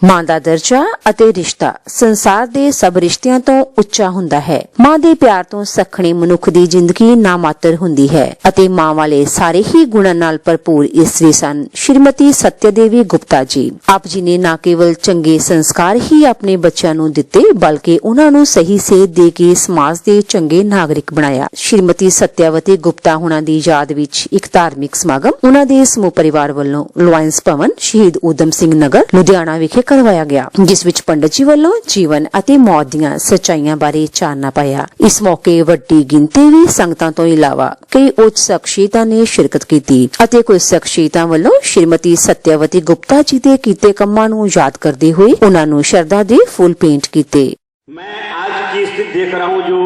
मां दा दर्जा ਅਤੇ ਰਿਸ਼ਤਾ ਸੰਸਾਰ ਦੇ ਸਭ ਰਿਸ਼ਤਿਆਂ ਤੋਂ ਉੱਚਾ ਹੁੰਦਾ ਹੈ। ਮਾਂ ਦੇ ਪਿਆਰ ਤੋਂ ਸਖਣੀ ਮਨੁੱਖ ਦੀ ਜ਼ਿੰਦਗੀ ਨਾਮਾਤਰ ਹੁੰਦੀ ਹੈ ਅਤੇ ਮਾਂ ਵਾਲੇ ਸਾਰੇ ਹੀ ਗੁਣਾਂ ਨਾਲ ਭਰਪੂਰ ਇਸਤਰੀ ਸਨ ਸ਼੍ਰੀਮਤੀ ਸਤਿਆਦੇਵੀ ਗੁਪਤਾ ਜੀ। ਆਪ ਜੀ ਨੇ ਨਾ ਕੇਵਲ ਚੰਗੇ ਸੰਸਕਾਰ ਹੀ ਆਪਣੇ ਬੱਚਿਆਂ ਨੂੰ ਦਿੱਤੇ ਬਲਕਿ ਉਹਨਾਂ ਨੂੰ ਸਹੀ ਸੇਧ ਦੇ ਕੇ ਸਮਾਜ ਦੇ ਚੰਗੇ ਨਾਗਰਿਕ ਬਣਾਇਆ। ਸ਼੍ਰੀਮਤੀ ਸਤਿਆਵਤੀ ਗੁਪਤਾ ਹੁਣਾਂ ਦੀ ਯਾਦ ਵਿੱਚ ਇੱਕ ਧਾਰਮਿਕ ਸਮਾਗਮ ਉਹਨਾਂ ਦੇ ਸਮੂਹ ਪਰਿਵਾਰ ਵੱਲੋਂ ਲਾਇੰਸ ਭਵਨ ਸ਼ਹੀਦ ਊਧਮ ਸਿੰਘ ਨਗਰ ਲੁਧਿਆਣਾ ਵਿਖੇ ਕਰਵਾਇਆ ਗਿਆ, ਜਿਸ ਵਿੱਚ ਪੰਡਤ ਜੀ ਵੱਲੋਂ ਜੀਵਨ ਅਤੇ ਮੌਤ ਦੀਆਂ ਸੱਚਾਈਆਂ ਬਾਰੇ ਚਾਨਣਾ ਪਾਇਆ। ਇਸ ਮੌਕੇ ਵੱਡੀ ਗਿਣਤੀ ਵਿੱਚ ਸੰਗਤਾਂ ਤੋਂ ਇਲਾਵਾ ਕਈ ਉੱਚ ਸ਼ਖਸੀਅਤਾਂ ਨੇ ਸ਼ਿਰਕਤ ਕੀਤੀ ਅਤੇ ਕੁਝ ਸ਼ਖਸੀਅਤਾਂ ਵੱਲੋਂ ਸ਼੍ਰੀਮਤੀ ਸਤਿਆਵਤੀ ਗੁਪਤਾ ਜੀ ਦੇ ਕੀਤੇ ਕੰਮਾਂ ਨੂੰ ਯਾਦ ਕਰਦੇ ਹੋਏ ਉਹਨਾਂ ਨੂੰ ਸ਼ਰਧਾ ਦੇ ਫੁੱਲ ਭੇਂਟ ਕੀਤੇ। मैं आज की स्थिति देख रहा हूं जो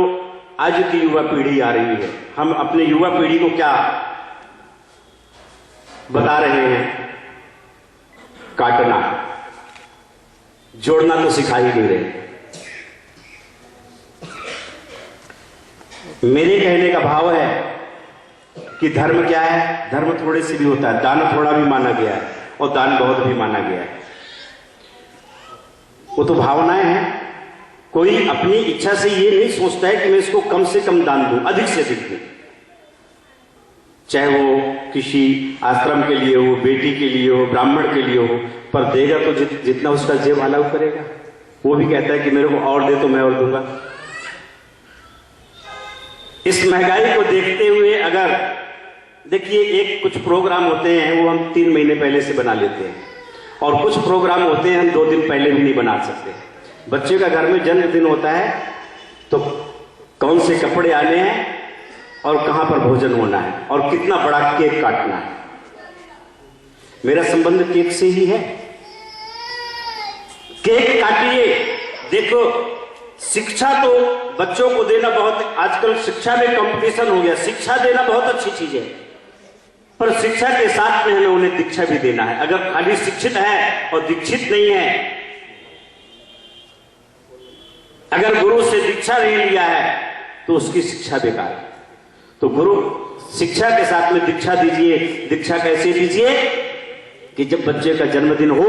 आज की युवा पीढ़ी आ रही है, हम अपने युवा पीढ़ी को क्या बता रहे हैं? काटना, जोड़ना तो सिखा ही नहीं रहे। मेरे कहने का भाव है कि धर्म क्या है? धर्म थोड़े से भी होता है, दान थोड़ा भी माना गया है और दान बहुत भी माना गया है। वो तो भावनाएं हैं। कोई अपनी इच्छा से ये नहीं सोचता है कि मैं इसको कम से कम दान दूं, अधिक से अधिक दूं, चाहे वो किसी आश्रम के लिए हो, बेटी के लिए हो, ब्राह्मण के लिए हो, पर देगा तो जितना उसका जेब अलाउ करेगा। वो भी कहता है कि मेरे को और दे तो मैं और दूंगा। इस महंगाई को देखते हुए अगर देखिए, एक कुछ प्रोग्राम होते हैं वो हम 3 महीने पहले से बना लेते हैं और कुछ प्रोग्राम होते हैं हम 2 दिन पहले भी नहीं बना सकते। बच्चे का घर में जन्मदिन होता है तो कौन से कपड़े आने हैं और कहां पर भोजन होना है और कितना बड़ा केक काटना है। मेरा संबंध केक से ही है। केक काटिए। देखो, शिक्षा तो बच्चों को देना बहुत, आजकल शिक्षा में कंपटीशन हो गया। शिक्षा देना बहुत अच्छी चीज है, पर शिक्षा के साथ में हमें उन्हें दीक्षा भी देना है। अगर खाली शिक्षित है और दीक्षित नहीं है, अगर गुरु से दीक्षा नहीं लिया है तो उसकी शिक्षा बेकार है। तो गुरु शिक्षा के साथ में दीक्षा दीजिए। दीक्षा कैसे दीजिए कि जब बच्चे का जन्मदिन हो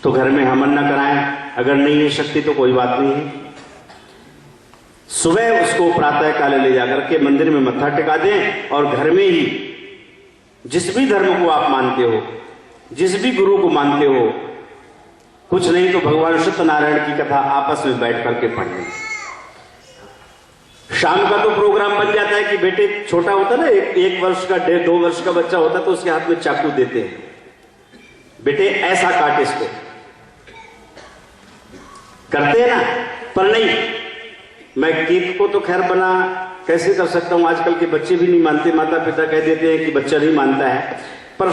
तो घर में हवन न कराएं। अगर नहीं है शक्ति तो कोई बात नहीं है, सुबह उसको प्रातः काल ले जाकर के मंदिर में मत्था टिका दें और घर में ही जिस भी धर्म को आप मानते हो, जिस भी गुरु को मानते हो, कुछ नहीं तो भगवान सत्यनारायण की कथा आपस में बैठ करके पढ़ने। शाम का तो प्रोग्राम बन जाता है कि बेटे, छोटा होता ना, 1 वर्ष का 1.5-2 वर्ष का बच्चा होता तो उसके हाथ में चाकू देते हैं, बेटे ऐसा काट इसको, करते हैं ना। पर नहीं, मैं केक को तो खैर बना कैसे कर सकता हूं, आजकल के बच्चे भी नहीं मानते। माता पिता कह देते हैं कि बच्चा नहीं मानता है, पर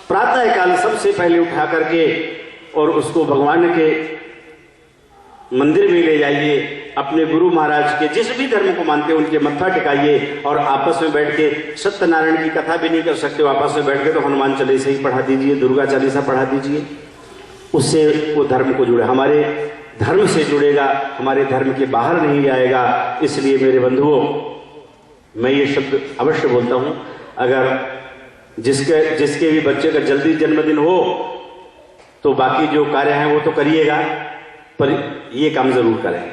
प्रातः काल सबसे पहले उठा करके और उसको भगवान के मंदिर में ले जाइए। अपने गुरु महाराज के जिस भी धर्म को मानते हैं उनके मत्था टिकाइए और आपस में बैठ के, सत्यनारायण की कथा भी नहीं कर सकते हो आपस में बैठ के, तो हनुमान चालीसा ही पढ़ा दीजिए, दुर्गा चालीसा पढ़ा दीजिए। उससे वो धर्म को जुड़े, हमारे धर्म से जुड़ेगा, हमारे धर्म के बाहर नहीं जाएगा। इसलिए मेरे बंधुओं, मैं ये शब्द अवश्य बोलता हूं, अगर जिसके भी बच्चे का जल्दी जन्मदिन हो तो बाकी जो कार्य हैं वो तो करिएगा, पर ये काम जरूर करें।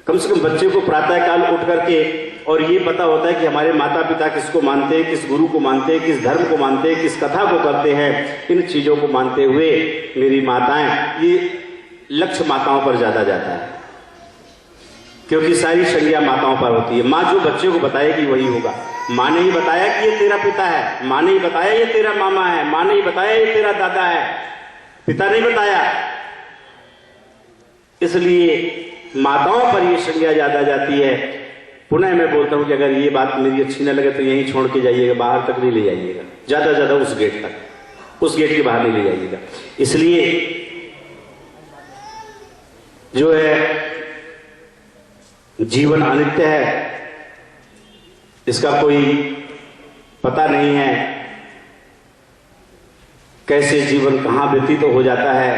कम से कम बच्चे को प्रातः काल उठ करके, और ये पता होता है कि हमारे माता पिता किसको मानते हैं, किस गुरु को मानते हैं, किस धर्म को मानते हैं, किस कथा को करते हैं। इन चीजों को मानते हुए मेरी माताएं, ये लक्ष्य माताओं पर ज्यादा जाता है क्योंकि सारी संज्ञा माताओं पर होती है। माँ जो बच्चे को बताएगी वही होगा। माँ ने ही बताया कि ये तेरा पिता है, माँ ने ही बताया ये तेरा मामा है, माँ ने ही बताया ये तेरा दादा है, पिता नहीं बताया। इसलिए माताओं पर ये संज्ञा ज्यादा जाती है। पुनः मैं बोलता हूं कि अगर ये बात मेरी अच्छी न लगे तो यहीं छोड़ के जाइएगा, बाहर तक नहीं ले जाइएगा, ज्यादा ज्यादा उस गेट तक, उस गेट के बाहर नहीं ले जाइएगा। इसलिए जो है जीवन अनित्य है, इसका कोई पता नहीं है कैसे जीवन कहां व्यतीत हो जाता है,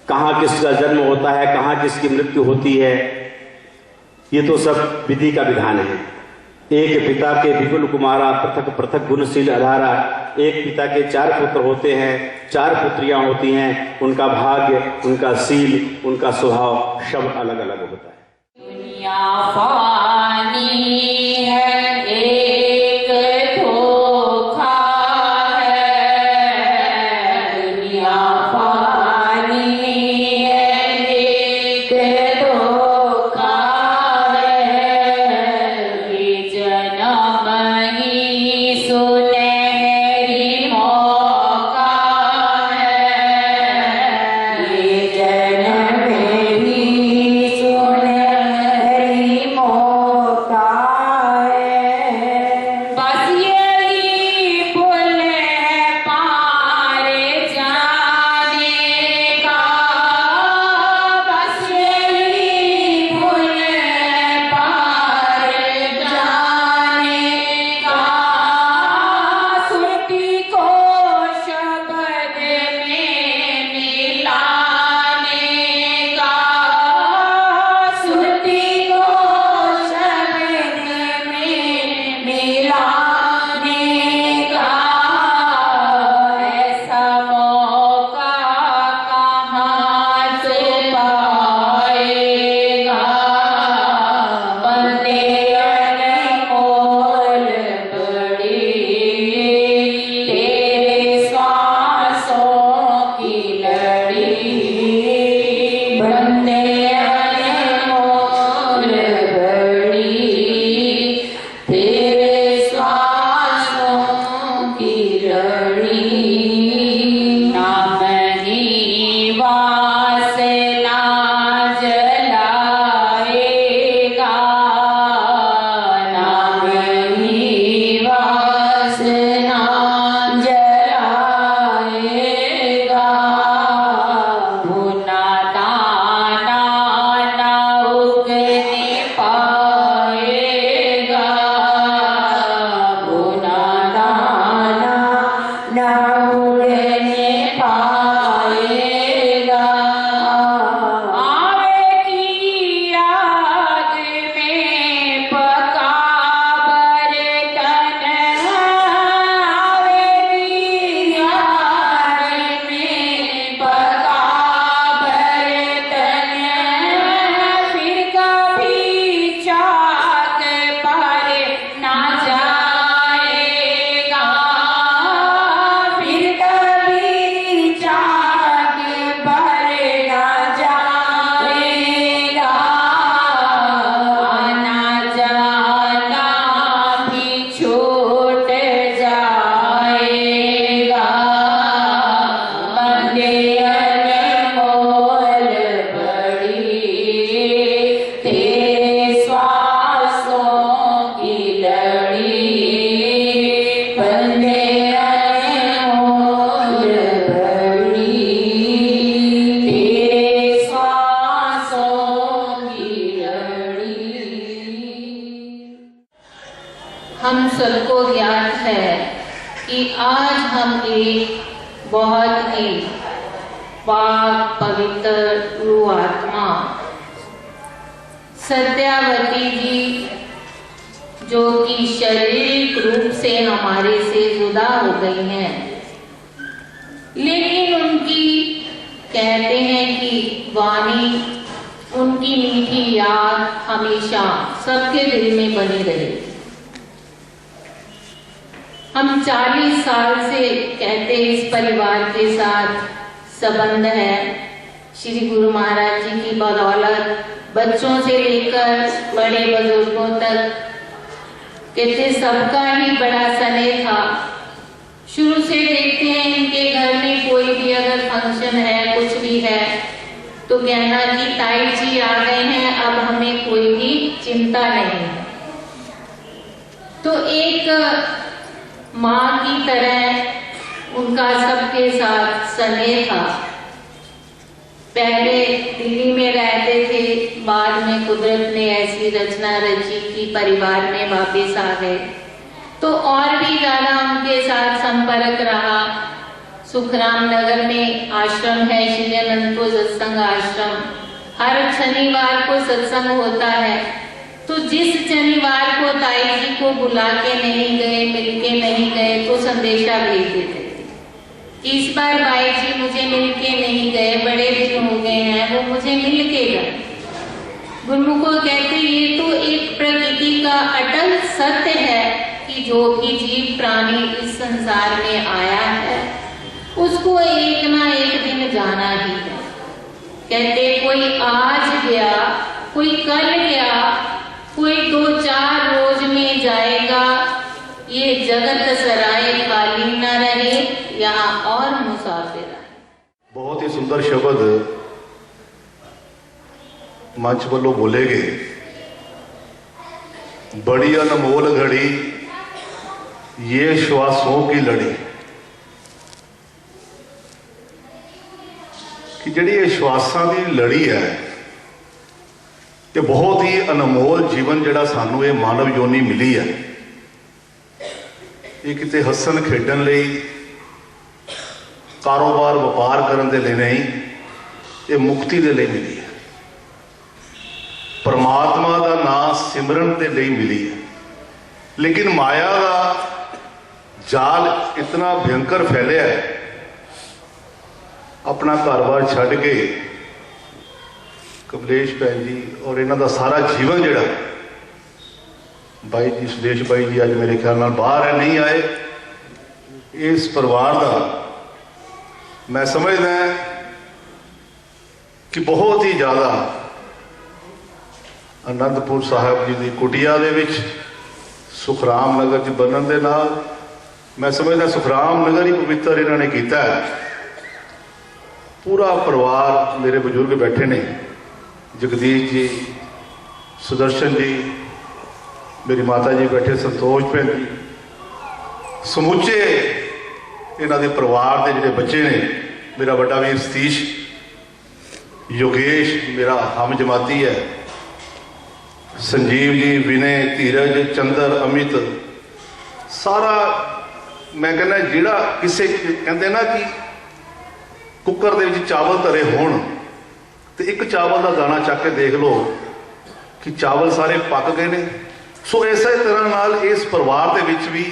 कहां किसका जन्म होता है, कहां किसकी मृत्यु होती है। ये तो सब विधि का विधान है। एक पिता के विपुल कुमारा, पृथक पृथक गुणशील आधारा, एक पिता के 4 पुत्र होते हैं, 4 पुत्रियां होती हैं, उनका भाग्य, उनका सील, उनका स्वभाव सब अलग अलग होता है। दुनिया फानी है, एक धोखा है। दुनिया फानी है, एक धोखा है। ये जन्म ही सुनहरी मौका है। ये जन्म ही सुनहरी मौका है। बस यही पुल है पार जाने का। बस यही पुल है पार जाने का। सुरती को शब्द में मिलाने का। सुरती को शब्द में मिलाने का। ऐसा मौका कहाँ से पाएगा। बंदे अनमोल बड़ी तेरे सांसों की लड़ी। बंदे अनमोल बड़ी तेरे सांसों की लड़ी। नाम ही वासना जलाएगा। नाम ही वासना जलाएगा। भुना दाना ना उगने पाएगा। भुना दाना ना उगने पाएगा। आवे की आग में पका बर्तन। आवे की आग में पका बर्तन। फिर कभी चाक पर ना जाएगा। फिर कभी चाक पर ना जाएगा। आना जाना भी छूट जाएगा। बंदे अनमोल बड़ी तेरे श्वासों की लड़ी। बंदे अनमोल बड़ी तेरे श्वासों की लड़ी। हम सबको ज्ञात है कि आज हम एक बहुत ही पाक पवित्र रूह आत्मा सत्यावती जी, जो कि शारीरिक रूप से हमारे से जुदा हो गई हैं, लेकिन उनकी कहते हैं कि वाणी, उनकी मीठी याद हमेशा सबके दिल में बनी रहे। हम 40 साल से कहते इस परिवार के साथ संबंध है। श्री गुरु महाराज जी की बदौलत बच्चों से लेकर बड़े बुजुर्गों तक कहते सबका ही बड़ा स्नेह था। शुरू से देखते हैं इनके घर में कोई भी अगर फंक्शन है, कुछ भी है, तो कहना कि ताई जी आ गए हैं, अब हमें कोई भी चिंता नहीं है। तो एक माँ की तरह उनका सबके साथ स्नेह था। पहले दिल्ली में रहते थे, बाद में कुदरत ने ऐसी रचना रची कि परिवार में वापस आ गए, तो और भी ज्यादा उनके साथ संपर्क रहा। सुखराम नगर में आश्रम है, श्री अनंतपुर सत्संग आश्रम। हर शनिवार को सत्संग होता है। तो जिस शनिवार को ताई जी को बुला के नहीं गए, मिल के नहीं गए, तो संदेशा भेज देते थे। इस बार बाई जी मुझे मिल के नहीं गए, बड़े दिन हो गए हैं, वो मुझे मिल के गए। गुरुमुखो कहते ये तो एक प्रकृति का अटल सत्य है कि जो भी जीव प्राणी इस संसार में आया है उसको एक ना एक दिन जाना ही है। कहते कोई आज गया, कोई कल गया, कोई 2-4 रोज में जाएगा। ये जगत सराय खाली न रहे, यहाँ और मुसाफिर आए। बहुत ही सुंदर शब्द मंच वालों बोले गए। बड़ी अनमोल घड़ी ये श्वासों की लड़ी, कि जिहड़ी ये श्वासां दी लड़ी है, ये बहुत ही अनमोल जीवन जिहड़ा सानू ये मानव योनी मिली है। ये किते हसन खेडन लई, कारोबार व्यापार करन दे लई नहीं, ये मुक्ति दे लई मिली है। परमात्मा का नाम सिमरन के लिए मिली है। लेकिन माया का जाल इतना भयंकर फैलिया है, अपना घर-बार छड्ड के कमलेश भैन जी और इन्हों का सारा जीवन जिहड़ा बाई जी, सुदेश बाई जी अज मेरे ख्याल नाल बाहर है, नहीं आए। इस परिवार का मैं समझदा कि बहुत ही ज़्यादा आनंदपुर साहब जी की कुटिया दे विच सुखराम नगर च बनन दे नाल मैं समझदा सुखराम नगर ही पवित्र इन्होंने किया है। पूरा परिवार, मेरे बुजुर्ग बैठे ने, जगदीश जी, सुदर्शन जी, मेरी माता जी बैठे, संतोष भैन जी, समुचे इन्हों के परिवार के जोड़े बच्चे ने, मेरा बड़ा वीर सतीश, योगेश मेरा हम जमाती है, संजीव जी, विनय, धीरज, चंद्र, अमित, सारा मैं कहना जिहड़ा किसे कहते ना कि कुकर दे विच चावल धरे होण ते एक चावल का दाना चक के देख लो कि चावल सारे पक गए ने। सो इस तरह नाल इस परिवार दे विच भी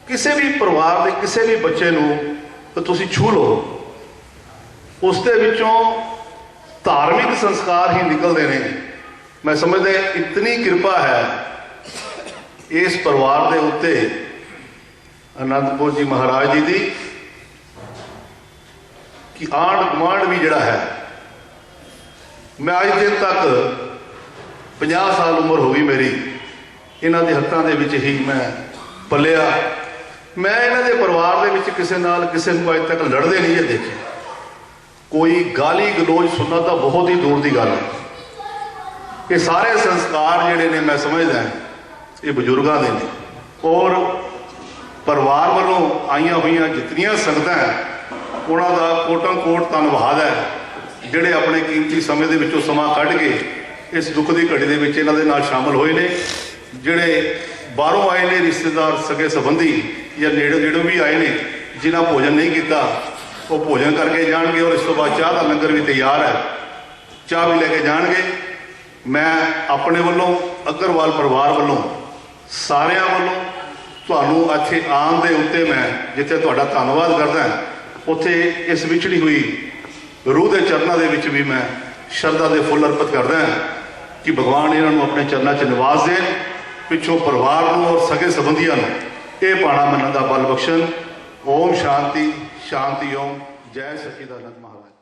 किसी भी परिवार के किसी भी बच्चे नूं तो तुसीं छू लो, उस दे विचों धार्मिक संस्कार ही निकलते हैं। मैं समझदा इतनी कृपा है इस परिवार के उत्ते आनंदपुर जी महाराज जी की कि आंढ गुआंढ भी जिहड़ा है, मैं अज दिन तक 50 साल उम्र हो गई मेरी, इन्हां दे हत्थां दे विच ही मैं पलिया। मैं इन्हां दे परिवार दे विच किसी नाल किसी नूं अज तक लड़दे नहीं है देखे। कोई गाली गलोच सुनना तो बहुत ही दूर की गल है। ये सारे संस्कार जिहड़े ने मैं समझदा ये बजुर्गों के ने, और परिवार वालों आईया हुई जितनियां संगतां हैं उन्हों का कोटन कोट धन्नवाद है जिहड़े अपने कीमती समय के विचों समा कढ के इस दुख की घड़ी दे विच इन्हां दे नाल शामिल होए ने। जिहड़े बाहरों आए ने रिश्तेदार, सगे संबंधी या नेड़े नेड़ों भी आए ने, जिन्हां भोजन नहीं किया वो भोजन करके जाएंगे, और इस तो बाद चाह का लंगर भी तैयार है, चाह भी लेके जाएंगे। मैं अपने वालों अग्रवाल परिवार वालों सारिਆਂ वालों ਤੁਹਾਨੂੰ ਇੱਥੇ आन ਦੇ ਉੱਤੇ मैं जिथे ਤੁਹਾਡਾ ਧੰਨਵਾਦ करदा ਉੱਥੇ इस विछड़ी हुई रूह के चरणों के विच भी मैं श्रद्धा के फुल अर्पित करदा कि भगवान इन्हों अपने चरणों च निवास देन, पिछों परिवार और सगे संबंधियों ये पाना मनन का बल बख्शण। ओम शांति शांति ओम। जय सच्चिदानंद महाराज।